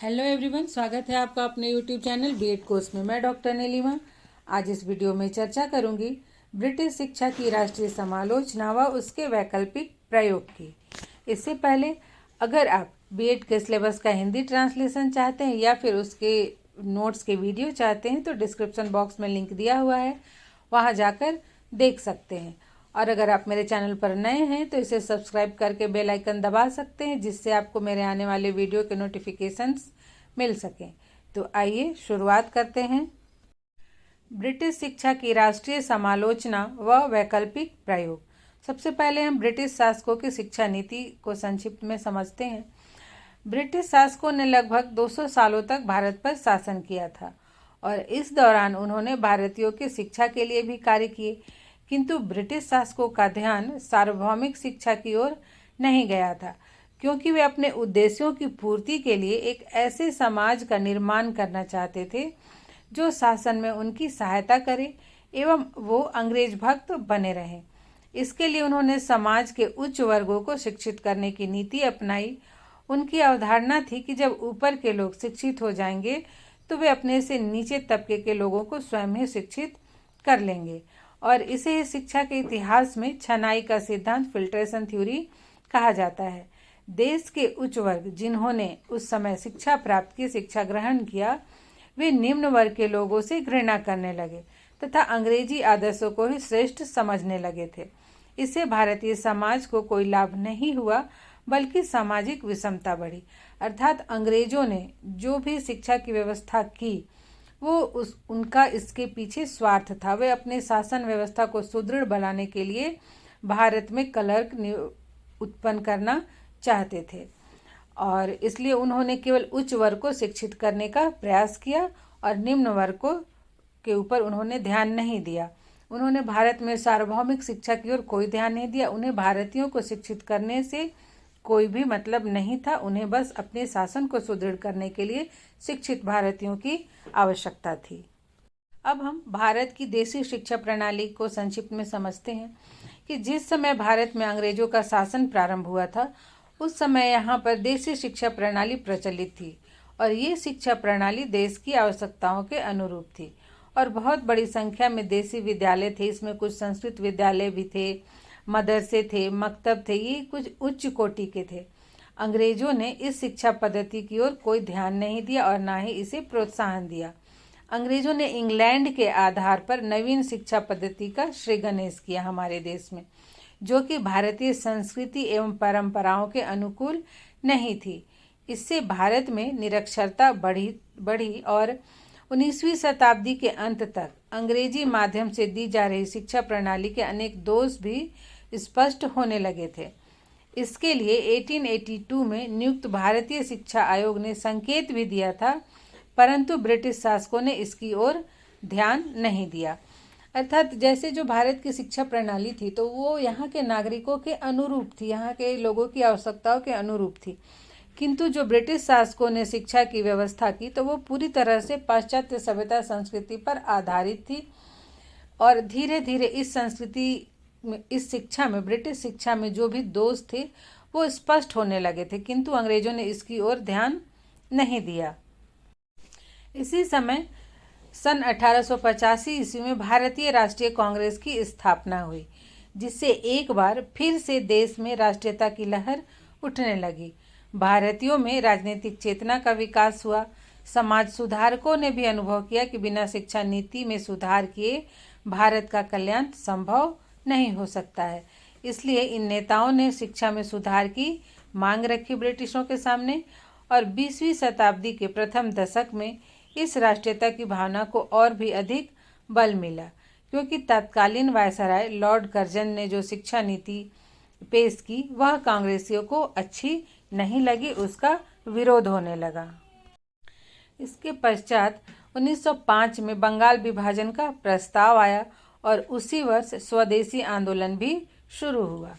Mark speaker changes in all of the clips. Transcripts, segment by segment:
Speaker 1: Hello everyone, स्वागत है आपका अपने यूट्यूब चैनल बीएड कोर्स में। मैं डॉक्टर नीलिमा आज इस वीडियो में चर्चा करूंगी ब्रिटिश शिक्षा की राष्ट्रीय समालोचना व उसके वैकल्पिक प्रयोग की। इससे पहले अगर आप बीएड के सिलेबस का हिंदी ट्रांसलेशन चाहते हैं या फिर उसके नोट्स के वीडियो चाहते हैं तो डिस्क्रिप्शन बॉक्स में लिंक दिया हुआ है, वहाँ जाकर देख सकते हैं। और अगर आप मेरे चैनल पर नए हैं तो इसे सब्सक्राइब करके बेल आइकन दबा सकते हैं, जिससे आपको मेरे आने वाले वीडियो के नोटिफिकेशंस मिल सकें। तो आइए शुरुआत करते हैं। ब्रिटिश शिक्षा की राष्ट्रीय समालोचना व वैकल्पिक प्रयोग। सबसे पहले हम ब्रिटिश शासकों की शिक्षा नीति को संक्षिप्त में समझते हैं। ब्रिटिश शासकों ने लगभग 200 सालों तक भारत पर शासन किया था और इस दौरान उन्होंने भारतीयों की शिक्षा के लिए भी कार्य किए, किंतु ब्रिटिश शासकों का ध्यान सार्वभौमिक शिक्षा की ओर नहीं गया था, क्योंकि वे अपने उद्देश्यों की पूर्ति के लिए एक ऐसे समाज का निर्माण करना चाहते थे जो शासन में उनकी सहायता करे एवं वो अंग्रेज भक्त बने रहें। इसके लिए उन्होंने समाज के उच्च वर्गों को शिक्षित करने की नीति अपनाई। उनकी अवधारणा थी कि जब ऊपर के लोग शिक्षित हो जाएंगे तो वे अपने से नीचे तबके के लोगों को स्वयं ही शिक्षित कर लेंगे, और इसे शिक्षा के इतिहास में छनाई का सिद्धांत, फिल्ट्रेशन थ्योरी कहा जाता है। देश के उच्च वर्ग जिन्होंने उस समय शिक्षा प्राप्त की, शिक्षा ग्रहण किया, वे निम्न वर्ग के लोगों से घृणा करने लगे तथा अंग्रेजी आदर्शों को ही श्रेष्ठ समझने लगे थे। इससे भारतीय समाज को कोई लाभ नहीं हुआ, बल्कि सामाजिक विषमता बढ़ी। अर्थात अंग्रेजों ने जो भी शिक्षा की व्यवस्था की वो उनका इसके पीछे स्वार्थ था। वे अपने शासन व्यवस्था को सुदृढ़ बनाने के लिए भारत में क्लर्क उत्पन्न करना चाहते थे और इसलिए उन्होंने केवल उच्च वर्ग को शिक्षित करने का प्रयास किया और निम्न वर्ग को के ऊपर उन्होंने ध्यान नहीं दिया। उन्होंने भारत में सार्वभौमिक शिक्षा की ओर कोई ध्यान नहीं दिया। उन्हें भारतीयों को शिक्षित करने से कोई भी मतलब नहीं था। उन्हें बस अपने शासन को सुदृढ़ करने के लिए शिक्षित भारतीयों की आवश्यकता थी। अब हम भारत की देशी शिक्षा प्रणाली को संक्षिप्त में समझते हैं कि जिस समय भारत में अंग्रेजों का शासन प्रारंभ हुआ था उस समय यहाँ पर देशी शिक्षा प्रणाली प्रचलित थी और ये शिक्षा प्रणाली देश की आवश्यकताओं के अनुरूप थी और बहुत बड़ी संख्या में देशी विद्यालय थे। इसमें कुछ संस्कृत विद्यालय भी थे, मदरसे थे, मकतब थे, ये कुछ उच्च कोटि के थे। अंग्रेजों ने इस शिक्षा पद्धति की ओर कोई ध्यान नहीं दिया और ना ही इसे प्रोत्साहन दिया। अंग्रेजों ने इंग्लैंड के आधार पर नवीन शिक्षा पद्धति का श्रीगणेश किया हमारे देश में, जो कि भारतीय संस्कृति एवं परंपराओं के अनुकूल नहीं थी। इससे भारत में निरक्षरता बढ़ी और 19वीं शताब्दी के अंत तक अंग्रेजी माध्यम से दी जा रही शिक्षा प्रणाली के अनेक दोष भी स्पष्ट होने लगे थे। इसके लिए 1882 में नियुक्त भारतीय शिक्षा आयोग ने संकेत भी दिया था, परंतु ब्रिटिश शासकों ने इसकी ओर ध्यान नहीं दिया। अर्थात जैसे जो भारत की शिक्षा प्रणाली थी तो वो यहाँ के नागरिकों के अनुरूप थी, यहाँ के लोगों की आवश्यकताओं के अनुरूप थी, किंतु जो ब्रिटिश शासकों ने शिक्षा की व्यवस्था की तो वो पूरी तरह से पाश्चात्य सभ्यता संस्कृति पर आधारित थी और धीरे धीरे इस संस्कृति में, इस शिक्षा में, ब्रिटिश शिक्षा में जो भी दोष थे वो स्पष्ट होने लगे थे, किंतु अंग्रेजों ने इसकी ओर ध्यान नहीं दिया। इसी समय सन 1885 ईस्वी में भारतीय राष्ट्रीय कांग्रेस की स्थापना हुई, जिससे एक बार फिर से देश में राष्ट्रीयता की लहर उठने लगी। भारतीयों में राजनीतिक चेतना का विकास हुआ। समाज सुधारकों ने भी अनुभव किया कि बिना शिक्षा नीति में सुधार किए भारत का कल्याण संभव नहीं हो सकता है। इसलिए इन नेताओं ने शिक्षा में सुधार की मांग रखी ब्रिटिशों के सामने और 20वीं शताब्दी के प्रथम दशक में इस राष्ट्रीयता की भावना को और भी अधिक बल मिला, क्योंकि तत्कालीन वायसराय लॉर्ड कर्जन ने जो शिक्षा नीति पेश की वह कांग्रेसियों को अच्छी नहीं लगी, उसका विरोध होने लगा। इसके पश्चात 1905 में बंगाल विभाजन का प्रस्ताव आया और उसी वर्ष स्वदेशी आंदोलन भी शुरू हुआ।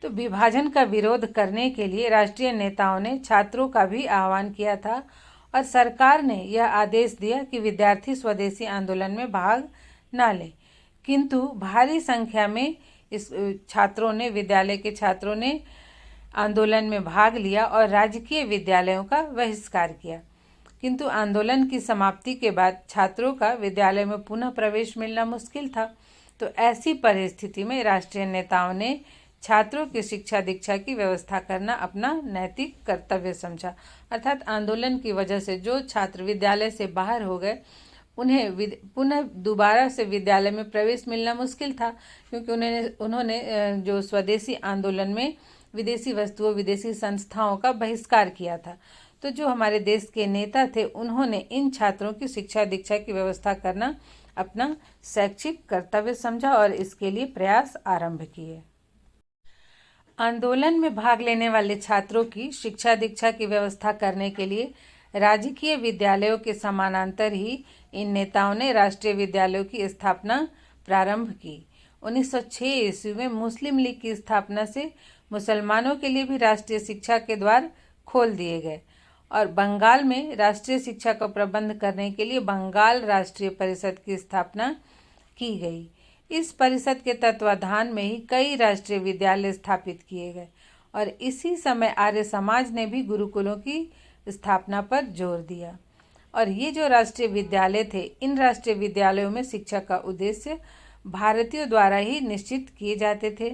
Speaker 1: तो विभाजन का विरोध करने के लिए राष्ट्रीय नेताओं ने छात्रों का भी आह्वान किया था और सरकार ने यह आदेश दिया कि विद्यार्थी स्वदेशी आंदोलन में भाग न लें, किंतु भारी संख्या में इस विद्यालय के छात्रों ने आंदोलन में भाग लिया और राजकीय विद्यालयों का बहिष्कार किया। किंतु आंदोलन की समाप्ति के बाद छात्रों का विद्यालय में पुनः प्रवेश मिलना मुश्किल था। तो ऐसी परिस्थिति में राष्ट्रीय नेताओं ने छात्रों की शिक्षा दीक्षा की व्यवस्था करना अपना नैतिक कर्तव्य समझा। अर्थात आंदोलन की वजह से जो छात्र विद्यालय से बाहर हो गए उन्हें पुनः दोबारा से विद्यालय में प्रवेश मिलना मुश्किल था, क्योंकि उन्होंने जो स्वदेशी आंदोलन में विदेशी वस्तुओं विदेशी संस्थाओं का बहिष्कार किया था। तो जो हमारे देश के नेता थे उन्होंने इन छात्रों की शिक्षा दीक्षा की व्यवस्था करना अपना शैक्षिक कर्तव्य समझा और इसके लिए प्रयास आरंभ किए। आंदोलन में भाग लेने वाले छात्रों की शिक्षा दीक्षा की व्यवस्था करने के लिए राजकीय विद्यालयों के समानांतर ही इन नेताओं ने राष्ट्रीय विद्यालयों की स्थापना प्रारंभ की। 1906 ईस्वी में मुस्लिम लीग की स्थापना से मुसलमानों के लिए भी राष्ट्रीय शिक्षा के द्वार खोल दिए गए और बंगाल में राष्ट्रीय शिक्षा का प्रबंध करने के लिए बंगाल राष्ट्रीय परिषद की स्थापना की गई। इस परिषद के तत्वाधान में ही कई राष्ट्रीय विद्यालय स्थापित किए गए और इसी समय आर्य समाज ने भी गुरुकुलों की स्थापना पर जोर दिया। और ये जो राष्ट्रीय विद्यालय थे, इन राष्ट्रीय विद्यालयों में शिक्षा का उद्देश्य भारतीयों द्वारा ही निश्चित किए जाते थे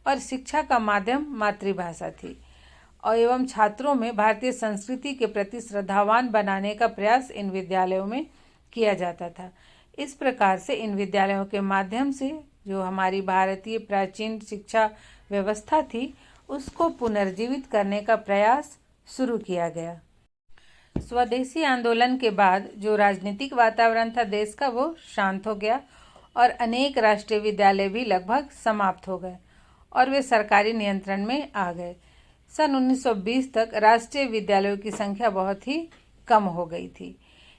Speaker 1: और शिक्षा का माध्यम मातृभाषा थी और एवं छात्रों में भारतीय संस्कृति के प्रति श्रद्धावान बनाने का प्रयास इन विद्यालयों में किया जाता था। इस प्रकार से इन विद्यालयों के माध्यम से जो हमारी भारतीय प्राचीन शिक्षा व्यवस्था थी उसको पुनर्जीवित करने का प्रयास शुरू किया गया। स्वदेशी आंदोलन के बाद जो राजनीतिक वातावरण था देश का वो शांत हो गया और अनेक राष्ट्रीय विद्यालय भी लगभग समाप्त हो गए और वे सरकारी नियंत्रण में आ गए। सन 1920 तक राष्ट्रीय विद्यालयों की संख्या बहुत ही कम हो गई थी।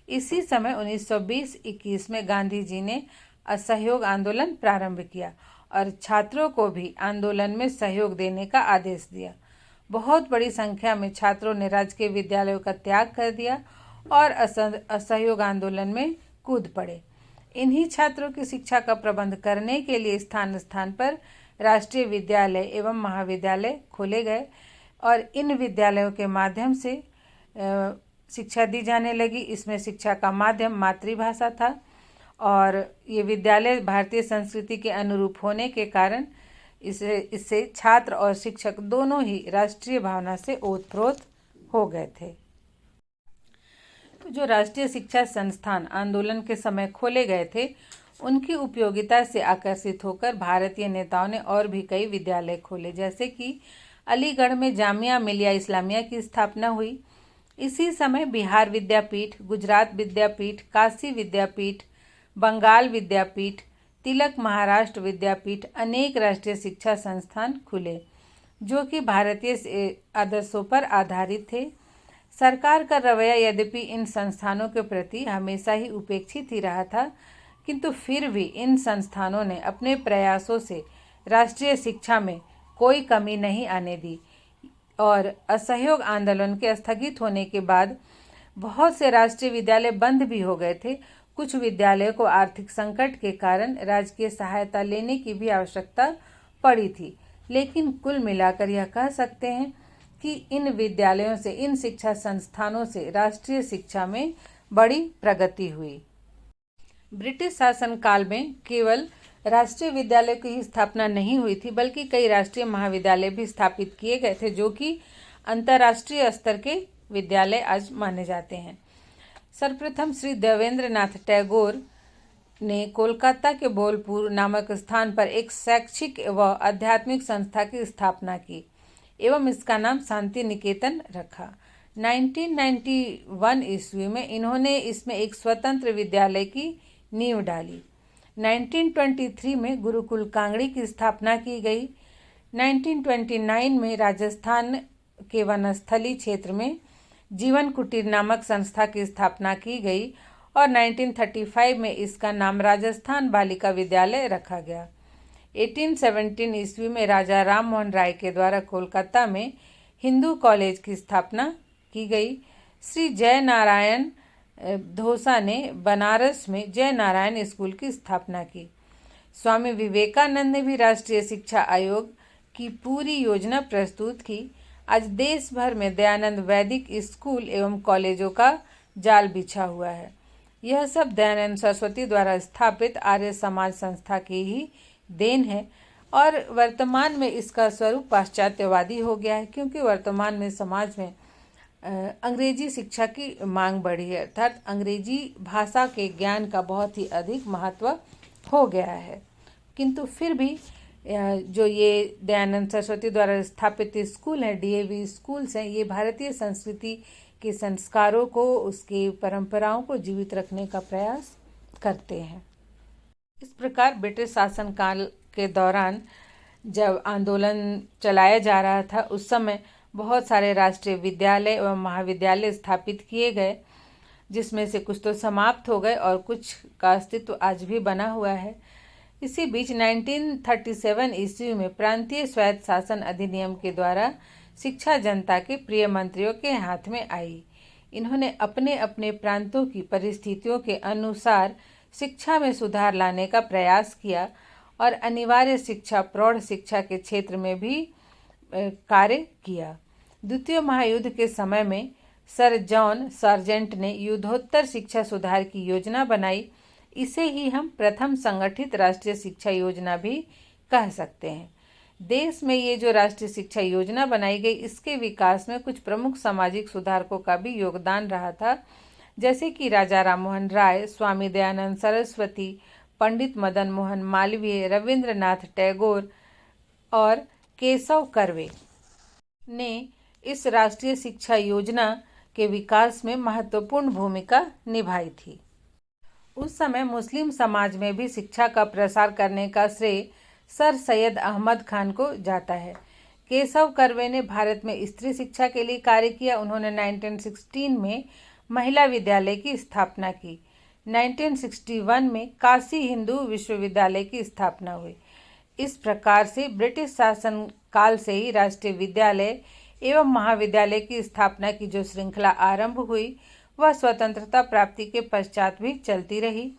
Speaker 1: इसी समय 1920-21 में गांधी जी ने असहयोग आंदोलन प्रारंभ किया और छात्रों को भी आंदोलन में सहयोग देने का आदेश दिया। बहुत बड़ी संख्या में छात्रों ने राजकीय विद्यालयों का त्याग कर दिया और असहयोग आंदोलन में कूद पड़े। इन्हीं छात्रों की शिक्षा का प्रबंध करने के लिए स्थान स्थान पर राष्ट्रीय विद्यालय एवं महाविद्यालय खोले गए और इन विद्यालयों के माध्यम से शिक्षा दी जाने लगी। इसमें शिक्षा का माध्यम मातृभाषा था और ये विद्यालय भारतीय संस्कृति के अनुरूप होने के कारण इससे छात्र और शिक्षक दोनों ही राष्ट्रीय भावना से ओतप्रोत हो गए थे। तो जो राष्ट्रीय शिक्षा संस्थान आंदोलन के समय खोले गए थे उनकी उपयोगिता से आकर्षित होकर भारतीय नेताओं ने और भी कई विद्यालय खोले, जैसे कि अलीगढ़ में जामिया मिलिया इस्लामिया की स्थापना हुई। इसी समय बिहार विद्यापीठ, गुजरात विद्यापीठ, काशी विद्यापीठ, बंगाल विद्यापीठ, तिलक महाराष्ट्र विद्यापीठ, अनेक राष्ट्रीय शिक्षा संस्थान खुले जो कि भारतीय आदर्शों पर आधारित थे। सरकार का रवैया यद्यपि इन संस्थानों के प्रति हमेशा ही उपेक्षित ही रहा था, किंतु फिर भी इन संस्थानों ने अपने प्रयासों से राष्ट्रीय शिक्षा में कोई कमी नहीं आने दी और असहयोग आंदोलन के स्थगित होने के बाद बहुत से राष्ट्रीय विद्यालय बंद भी हो गए थे। कुछ विद्यालयों को आर्थिक संकट के कारण राजकीय सहायता लेने की भी आवश्यकता पड़ी थी, लेकिन कुल मिलाकर यह कह सकते हैं कि इन विद्यालयों से, इन शिक्षा संस्थानों से राष्ट्रीय शिक्षा में बड़ी प्रगति हुई। ब्रिटिश शासन काल में केवल राष्ट्रीय विद्यालय की ही स्थापना नहीं हुई थी, बल्कि कई राष्ट्रीय महाविद्यालय भी स्थापित किए गए थे जो कि अंतर्राष्ट्रीय स्तर के विद्यालय आज माने जाते हैं। सर्वप्रथम श्री देवेंद्र नाथ टैगोर ने कोलकाता के बोलपुर नामक स्थान पर एक शैक्षिक व आध्यात्मिक संस्था की स्थापना की एवं इसका नाम शांति निकेतन रखा। 1991 ईस्वी में इन्होंने इसमें एक स्वतंत्र विद्यालय की नींव डाली। 1923 में गुरुकुल कांगड़ी की स्थापना की गई। 1929 में राजस्थान के वनस्थली क्षेत्र में जीवन कुटीर नामक संस्था की स्थापना की गई और 1935 में इसका नाम राजस्थान बालिका विद्यालय रखा गया। 1817 ईस्वी में राजा राम मोहन राय के द्वारा कोलकाता में हिंदू कॉलेज की स्थापना की गई। श्री जय नारायण धोसा ने बनारस में जय नारायण स्कूल की स्थापना की। स्वामी विवेकानंद ने भी राष्ट्रीय शिक्षा आयोग की पूरी योजना प्रस्तुत की। आज देश भर में दयानंद वैदिक स्कूल एवं कॉलेजों का जाल बिछा हुआ है। यह सब दयानंद सरस्वती द्वारा स्थापित आर्य समाज संस्था की ही देन है और वर्तमान में इसका स्वरूप पाश्चात्यवादी हो गया है, क्योंकि वर्तमान में समाज में अंग्रेजी शिक्षा की मांग बढ़ी है, अर्थात अंग्रेजी भाषा के ज्ञान का बहुत ही अधिक महत्व हो गया है। किंतु फिर भी जो ये दयानंद सरस्वती द्वारा स्थापित स्कूल हैं, डीएवी स्कूल्स हैं, ये भारतीय संस्कृति के संस्कारों को, उसकी परंपराओं को जीवित रखने का प्रयास करते हैं। इस प्रकार ब्रिटिश शासनकाल के दौरान जब आंदोलन चलाया जा रहा था, उस समय बहुत सारे राष्ट्रीय विद्यालय एवं महाविद्यालय स्थापित किए गए, जिसमें से कुछ तो समाप्त हो गए और कुछ का अस्तित्व आज भी बना हुआ है। इसी बीच 1937 ईस्वी में प्रांतीय स्वायत्त शासन अधिनियम के द्वारा शिक्षा जनता के प्रिय मंत्रियों के हाथ में आई। इन्होंने अपने अपने प्रांतों की परिस्थितियों के अनुसार शिक्षा में सुधार लाने का प्रयास किया और अनिवार्य शिक्षा, प्रौढ़ शिक्षा के क्षेत्र में भी कार्य किया। द्वितीय महायुद्ध के समय में सर जॉन सार्जेंट ने युद्धोत्तर शिक्षा सुधार की योजना बनाई। इसे ही हम प्रथम संगठित राष्ट्रीय शिक्षा योजना भी कह सकते हैं। देश में ये जो राष्ट्रीय शिक्षा योजना बनाई गई, इसके विकास में कुछ प्रमुख सामाजिक सुधारकों का भी योगदान रहा था, जैसे कि राजा राममोहन राय, स्वामी दयानंद सरस्वती, पंडित मदन मोहन मालवीय, रविंद्रनाथ टैगोर और केशव कर्वे ने इस राष्ट्रीय शिक्षा योजना के विकास में महत्वपूर्ण भूमिका निभाई थी। उस समय मुस्लिम समाज में भी शिक्षा का प्रसार करने का श्रेय सर सैयद अहमद खान को जाता है। केशव कर्वे ने भारत में स्त्री शिक्षा के लिए कार्य किया। उन्होंने 1916 में महिला विद्यालय की स्थापना की। 1961 में काशी हिंदू विश्वविद्यालय की स्थापना हुई। इस प्रकार से ब्रिटिश शासन काल से ही राष्ट्रीय विद्यालय एवं महाविद्यालय की स्थापना की जो श्रृंखला आरंभ हुई, वह स्वतंत्रता प्राप्ति के पश्चात भी चलती रही।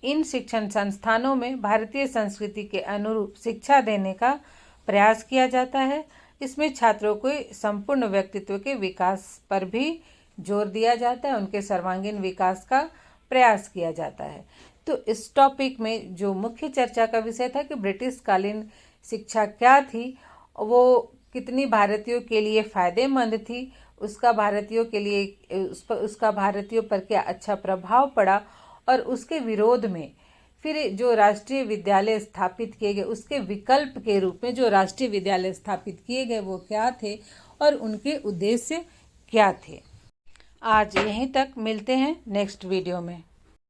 Speaker 1: इन शिक्षण संस्थानों में भारतीय संस्कृति के अनुरूप शिक्षा देने का प्रयास किया जाता है। इसमें छात्रों को संपूर्ण व्यक्तित्व के विकास पर भी जोर दिया जाता है, उनके सर्वांगीण विकास का प्रयास किया जाता है। तो इस टॉपिक में जो मुख्य चर्चा का विषय था कि ब्रिटिश कालीन शिक्षा क्या थी, वो कितनी भारतीयों के लिए फ़ायदेमंद थी, उसका भारतीयों के लिए उसका भारतीयों पर क्या अच्छा प्रभाव पड़ा, और उसके विरोध में फिर जो राष्ट्रीय विद्यालय स्थापित किए गए, उसके विकल्प के रूप में जो राष्ट्रीय विद्यालय स्थापित किए गए वो क्या थे और उनके उद्देश्य क्या थे। आज यहीं तक, मिलते हैं नेक्स्ट वीडियो में।